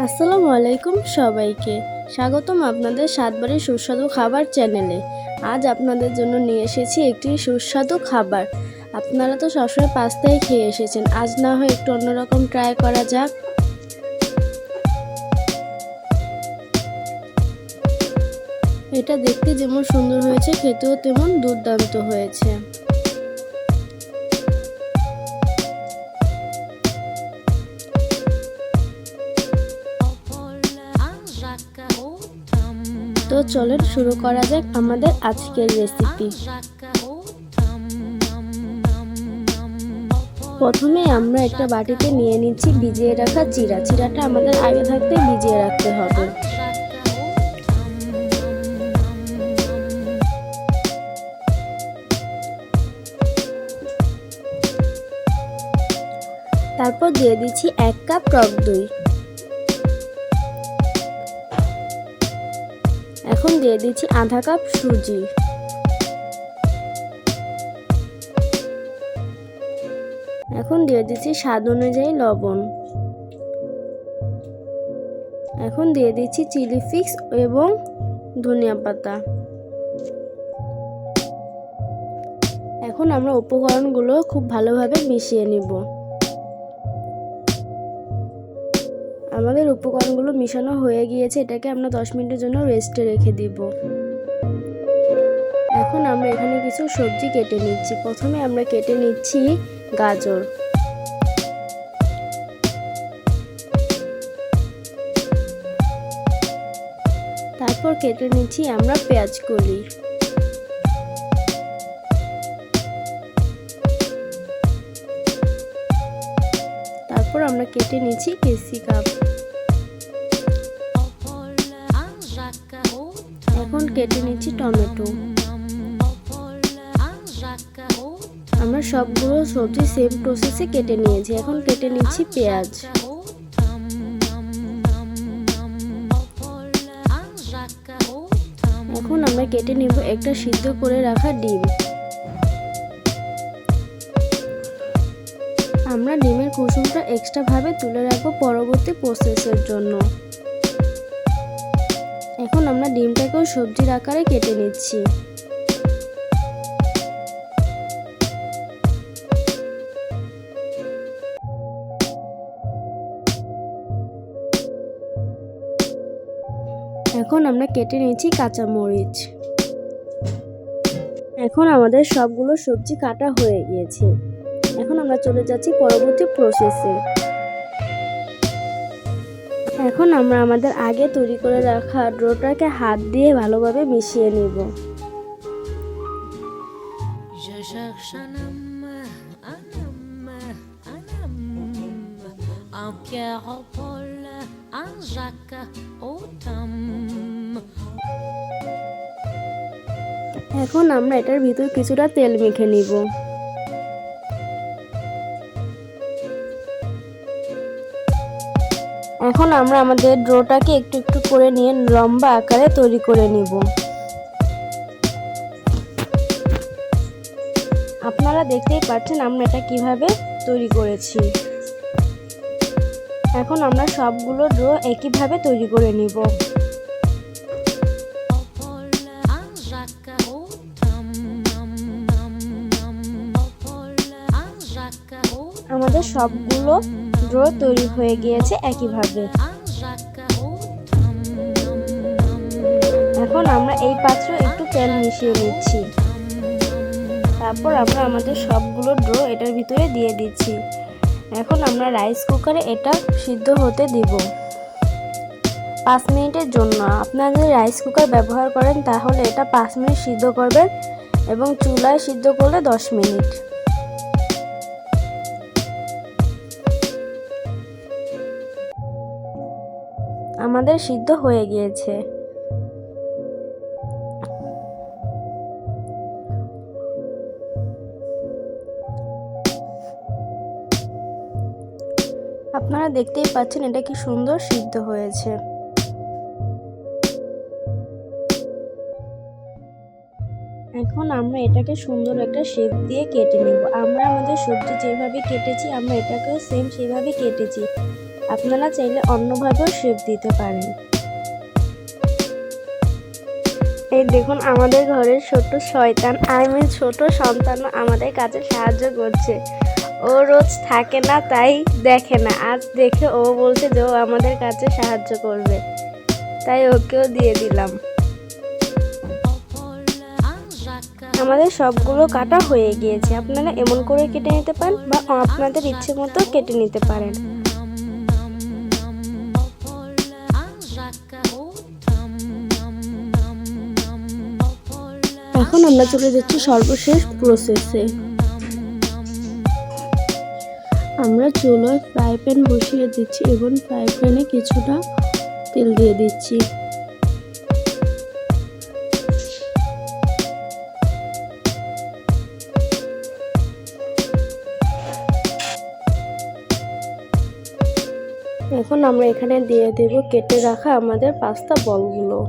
আসসালামু আলাইকুম সবাইকে স্বাগতম আপনাদের সাতবারের সুস্বাদু খাবার চ্যানেলে। আজ আপনাদের জন্য নিয়ে এসেছি একটি সুস্বাদু খাবার। আপনারা তো সবসময় পাস্তাই খেয়ে এসেছেন, আজ না হয় একটু অন্যরকম ট্রাই করা যাক। এটা দেখতে যেমন সুন্দর হয়েছে, খেতেও তেমন দুর্দান্ত হয়েছে। তো চলেন শুরু করা যাক আমাদের আজকের রেসিপি। প্রথমে আমরা একটা বাটিতে নিয়ে নিচ্ছি ভিজিয়ে রাখা চিড়া। চিড়াটা আমাদের আগে থাকতে ভিজিয়ে রাখতে হবে। তারপর দিয়ে দিচ্ছি 1 কাপ টক দই। এখন দিয়ে দিচ্ছি আধা কাপ সুজি। এখন দিয়ে দিচ্ছি স্বাদ অনুযায়ী লবণ। এখন দিয়ে দিচ্ছি চিলি ফ্লেক্স এবং ধনিয়া পাতা। এখন আমরা উপকরণগুলো খুব ভালোভাবে মিশিয়ে নিব। আমাদের উপকরণগুলো মিশানো হয়ে গিয়েছে, এটাকে আমরা 10 মিনিটের জন্য রেস্টে রেখে দিব। এখন আমরা এখানে কিছু সবজি কেটে নিচ্ছি। প্রথমে আমরা কেটে নিচ্ছি গাজর। তারপর কেটে নিচ্ছি আমরা পেঁয়াজ কলি। তারপর আমরা কেটে নিচ্ছি ক্যাপসিকাম। এখন কেটে নিচ্ছি টমেটো। আমরা সবগুলো সবজি সেম প্রসেসে কেটে নিয়েছি। এখন কেটে নিচ্ছি পেঁয়াজ। এখন আমরা কেটে নিব একটা সিদ্ধ করে রাখা ডিম। আমরা ডিমের কুসুমটা এক্সট্রা ভাবে তুলে রাখবো পরবর্তী প্রসেসের জন্য। এখন আমরা ডিমটাকেও সবজির আকারে কেটে নিচ্ছি। এখন আমরা কেটে নিচ্ছি কাঁচামরিচ। এখন আমাদের সবগুলো সবজি কাটা হয়ে গিয়েছে। এখন আমরা চলে যাচ্ছি পরবর্তী প্রসেসে। এখন আমরা আমাদের আগে তৈরি করে রাখা ডোটাকে হাত দিয়ে ভালোভাবে মিশিয়ে নিব। এখন আমরা এটার ভিতর কিছুটা তেল মেখে নিব। এখন আমরা আমাদের ডোটাকে একটু একটু করে নিয়ে লম্বা আকারে তৈরি করে নিব। আপনারা দেখতেই পাচ্ছেন আমরা এটা কিভাবে তৈরি করেছি। এখন আমরা সবগুলো ডো একইভাবে তৈরি করে নিব। আমাদের সবগুলো ডো তৈরি হয়ে গিয়েছে একইভাবে। এখন আমরা এই পাত্রে একটু তেল মিশিয়ে নিচ্ছি। তারপর আমরা আমাদের সবগুলো ডো এটার ভিতরে দিয়ে দিচ্ছি। এখন আমরা রাইস কুকারে এটা সিদ্ধ হতে দিব 5 মিনিটের জন্য। আপনারা যদি রাইস কুকার ব্যবহার করেন তাহলে এটা 5 মিনিট সিদ্ধ করবেন এবং চুলায় সিদ্ধ করলে 10 মিনিট। আমাদের সিদ্ধ হয়ে গিয়েছে। আপনারা দেখতেই পাচ্ছেন এটা কি সুন্দর সিদ্ধ হয়েছে। এখন আমরা এটাকে সুন্দর একটা শেপ দিয়ে কেটে নেব। আমরা আমাদের সবজি যেভাবে কেটেছি আমরা এটাকেও সেম সেভাবে কেটেছি। আপনারা চাইলে অন্যভাবেও শেপ দিতে পারেন। এই দেখুন আমাদের ঘরের ছোট্ট শয়তান ছোট সন্তানও আমাদের কাছে সাহায্য করছে। ও রোজ থাকে না তাই দেখে না, আজ দেখে ও বলছে যে ও আমাদের কাছে সাহায্য করবে, তাই ওকেও দিয়ে দিলাম। আমাদের সবগুলো কাটা হয়ে গিয়েছে। আপনারা এমন করে কেটে নিতে পারেন বা আপনাদের ইচ্ছে মতো কেটে নিতে পারেন। এখন আমরা চলে যাচ্ছি সর্বশেষ প্রসেসে। আমরা চুলায় ফ্রাই প্যান বসিয়ে দিচ্ছি এবং ফ্রাই প্যানে কিছুটা তেল দিয়ে দিচ্ছি। এখন আমরা এখানে দিয়ে দেব কেটে রাখা আমাদের পাস্তা বলগুলো।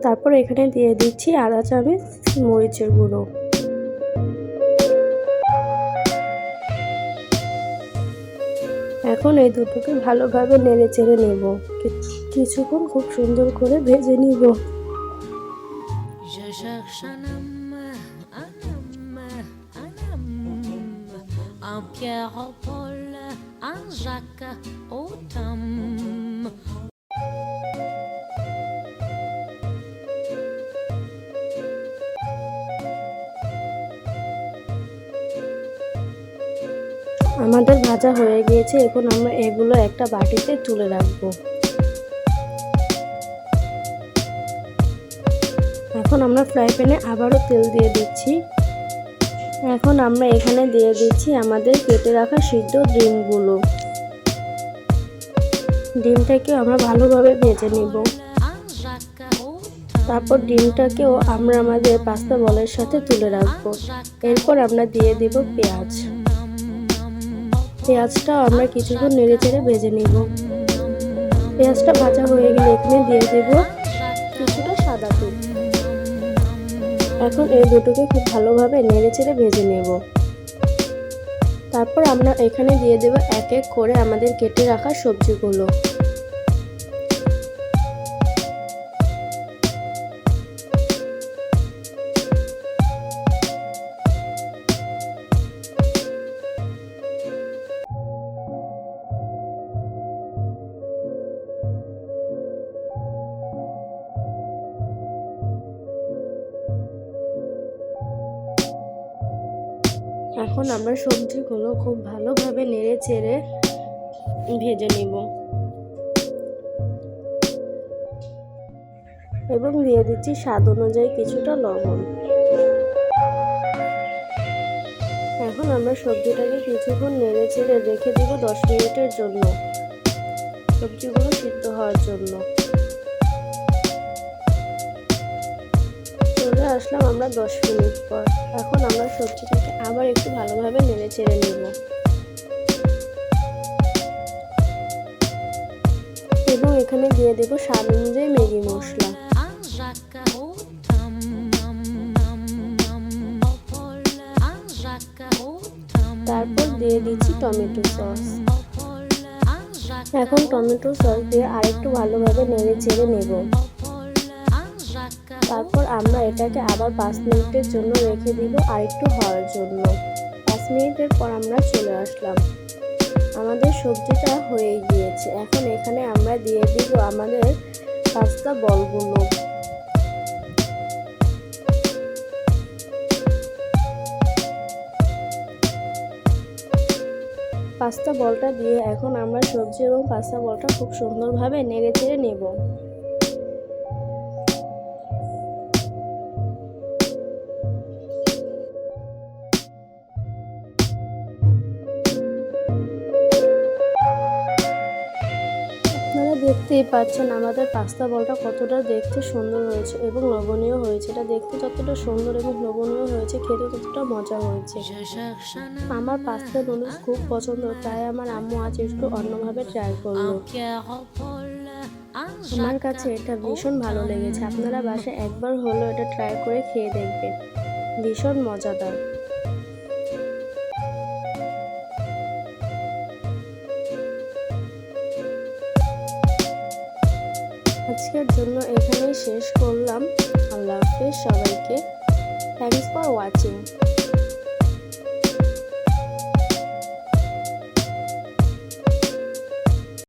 তারপর এখানে দিয়ে দিচ্ছি আধা চামচ মরিচের গুঁড়ো। এখন এই দুটোকে ভালোভাবে নেড়ে চেড়ে নেব, কিছুক্ষণ খুব সুন্দর করে ভেজে নিব। আমাদের ভাজা হয়ে গিয়েছে। এখন আমরা এগুলো একটা বাটিতে তুলে রাখবো। এখন আমরা ফ্রাই প্যানে আবারও তেল দিয়ে দিচ্ছি। এখন আমরা এখানে দিয়ে দিচ্ছি আমাদের কেটে রাখা সিদ্ধ ডিমগুলো। ডিমটাকে আমরা ভালোভাবে ভেজে নিব। তারপর ডিমটাকেও আমরা আমাদের পাস্তা বলের সাথে তুলে রাখবো। এরপর আমরা দিয়ে দিব পেঁয়াজ। পেঁয়াজটা আমরা কিছুক্ষণ নেড়ে চেড়ে ভেজে নিব। পেঁয়াজটা ভাজা হয়ে গেলে এখানে দিয়ে দেব কিছুটা সাদা তেল। এখন এই দুটোকে খুব ভালোভাবে নেড়ে চেড়ে ভেজে নেব। তারপর আমরা এখানে দিয়ে দেব এক এক করে আমাদের কেটে রাখা সবজিগুলো। এখন আমরা সবজিগুলো খুব ভালোভাবে নেড়ে চেড়ে ভেজে নিব এবং দিয়ে দিচ্ছি স্বাদ অনুযায়ী কিছুটা লবণ। এখন আমরা সবজিটাকে কিছুক্ষণ নেড়ে চেড়ে রেখে দিব 10 মিনিটের জন্য, সবজিগুলো সিদ্ধ হওয়ার জন্য। চলে আসলাম আমরা 10 মিনিট পর। এখন আমরা সবজিটাকে আবার একটু ভালোভাবে নেড়ে চেড়ে নেব এবং এখানে দিয়ে দেব স্বাদ অনুযায়ী ম্যাগি মশলা। তারপর দিয়ে দিচ্ছি টমেটো সস। এখন টমেটো সস দিয়ে আরেকটু ভালোভাবে নেড়ে চেড়ে নেব। তারপর আমরা এটাকে আবার 5 মিনিটের জন্য রেখে দিব আরেকটু হওয়ার জন্য। 5 মিনিটের পর আমরা চলে আসলাম। আমাদের সবজিটা হয়ে গিয়েছে। এখন এখানে আমরা দিয়ে দিব আমাদের পাস্তা বলগুলো। পাস্তা বলটা দিয়ে এখন আমরা সবজি এবং পাস্তা বলটা খুব সুন্দরভাবে নেড়ে চেড়ে নেব। দেখতেই পাচ্ছেন আমাদের পাস্তা বলটা কতটা দেখতে সুন্দর হয়েছে এবং লোভনীয় হয়েছে। এটা দেখতে যতটা সুন্দর এবং লোভনীয় হয়েছে, খেতে ততটা মজা হয়েছে। আমার পাস্তা নুডলস খুব পছন্দ, তাই আমার আম্মু আজ একটু অন্যভাবে ট্রাই করলো। আমার কাছে এটা ভীষণ ভালো লেগেছে। আপনারা বাসায় একবার হলেও এটা ট্রাই করে খেয়ে দেখবেন। ভীষণ মজাদার। আজকের জন্য এখানেই শেষ করলাম। আল্লাহ হাফেজ সবাইকে। Thanks for watching.